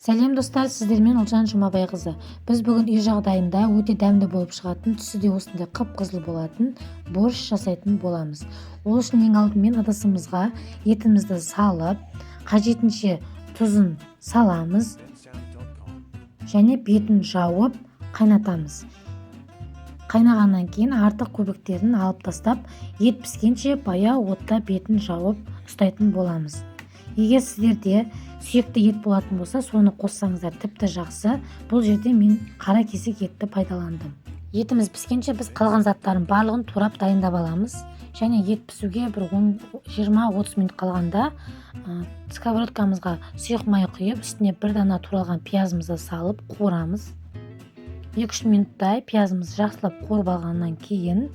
Сәлем достар, сіздермен Ұлжан Жұмабайқызы. Біз бүгін үй жағдайында өте дәмді болып шығатын, түсі де осындай қып-қызыл болатын борщ жасайтын боламыз. Ол үшін ең алдымен ыдысымызға етімізді салып, қажетінше тұзын саламыз және бетін жауып қайнатамыз. Қайнағаннан кейін артық көбіктерін алып тастап, ет піскенше баяу отта бетін жауып ұстайтын боламыз. Егер сіздерде сүйекті ет болатын болса, соны қоссаңыздар тіпті жақсы. Бұл жерде мен қара кесек етті пайдаландым. Етіміз піскенше біз қалған заттарын барлығын турап дайындап аламыз. Және ет пісуге бір 20-30 минут қалғанда сковородкамызға сұйық май құйып, үстіне бір дана туралған пиязымызды салып қуырамыз. 2-3 минуттай пиязымыз жақсылап қуырып алғаннан кейін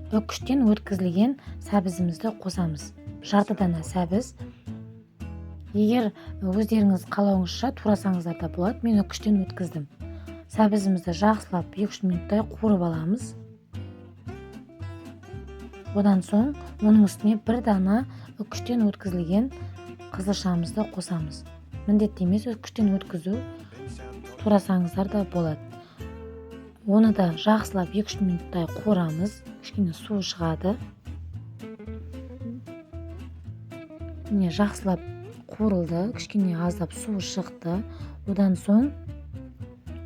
үккіштен өткізілген сәбізімізді қосамыз. Жарты дана сәбіз. Егер өздеріңіз қалауыңызша турасаңыздар да болады, мен үккіштен өткіздім. Сәбізімізді жақсылап 2-3 минуттай қуырып аламыз. Одан соң оның үстіне бір дана үккіштен өткізілген қызылшамызды қосамыз. Міндетті емес, үккіштен өткізу турасаңыздар да болады. Оны да жақсылап 2-3 минуттай қуырамыз. Кішкене су шығады. Міне жақсылап қуырылды, кішкене аздап су шықты. Одан соң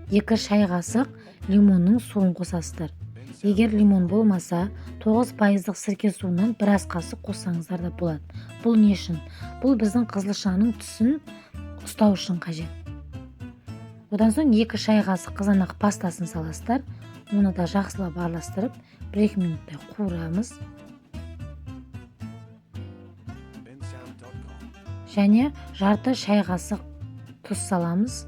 2 шай қасық лимонның суын қосасыздар. Егер лимон болмаса, 9% сірке суынан біраз қасық қоссаңыздар да болады. Бұл не үшін? Бұл біздің қызылшаның түсін ұстау үшін қажет. Одан соң 2 шай қасық қызанақ пастасын саласыздар. Оны да жақсылап араластырып, 1-2 минуттай қуырамыз. Және жарты шай қасық тұз саламыз.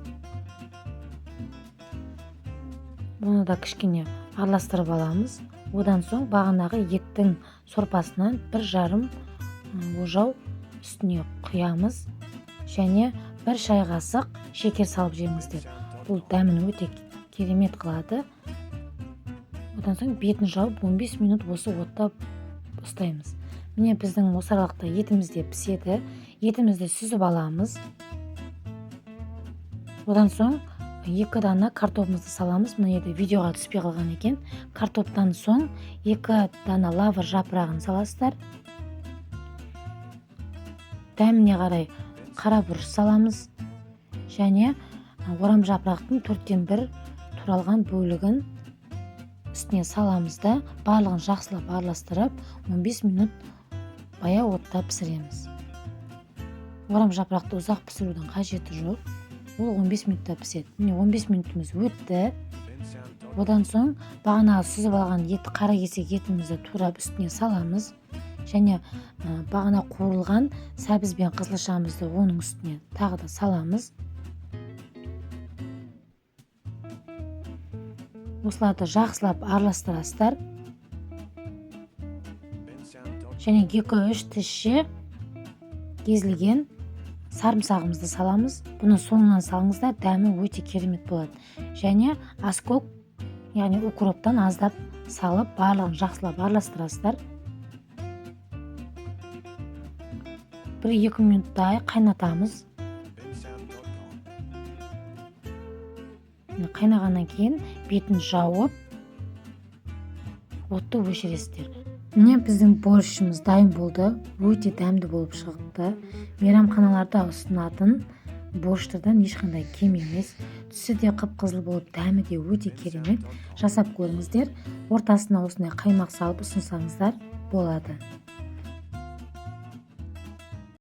Оны да кішкене араластырып аламыз. Одан соң бағанағы еттің сорпасынан 1,5 ожау үстіне құямыз. Және 1 шай қасық шекер салып жеңіздер. Бұл дәмін өте керемет қылады. Одан соң бетін жауып 15 минут осы отта ұстаймыз. Міне біздің осы аралықта етіміз де піседі. Етімізді сүзіп аламыз. Одан соң 2 дана картопымызды саламыз. Мына жерде видеоға түспей қалған екен. Картоптан соң 2 дана лавр жапырағын саласыздар. Дәміне қарай қара бұрыш саламыз. Және орам жапырақтың 4-тен 1 туралған бөлігін үстіне саламыз да барлығын жақсылап араластырып 15 минут баяу отта пісіреміз. Орам жапырақты ұзақ пісірудің қажеті жоқ. Ол 15 минутта піседі. Міне 15 минутымыз өтті. Одан соң бағанағы сүзіп алған қара кесек етімізді турап үстіне саламыз. Және бағана қуырылған сәбіз бен қызылшамызды оның үстіне тағы да саламыз. Осыларды жақсылап араластырасыздар. Және 2-3 тісше кесілген сарымсағымызды саламыз. Бұны соңынан салыңыздар, дәмі өте керемет болады. Және аскөк, яғни укроптан аздап салып, барлығын жақсылап араластырасыздар. 1-2 минуттай қайнатамыз. Қайнағаннан кейін бетін жауып, отты өшіресіздер. Міне біздің борщымыз дайын болды. Өте дәмді болып шықты. Мейрамханаларда ұсынатын борщтардан ешқандай кем емес. Түсі де қып-қызыл болып, дәмі де өте керемет. Жасап көріңіздер. Ортасына осындай қаймақ салып ұсынсаңыздар болады.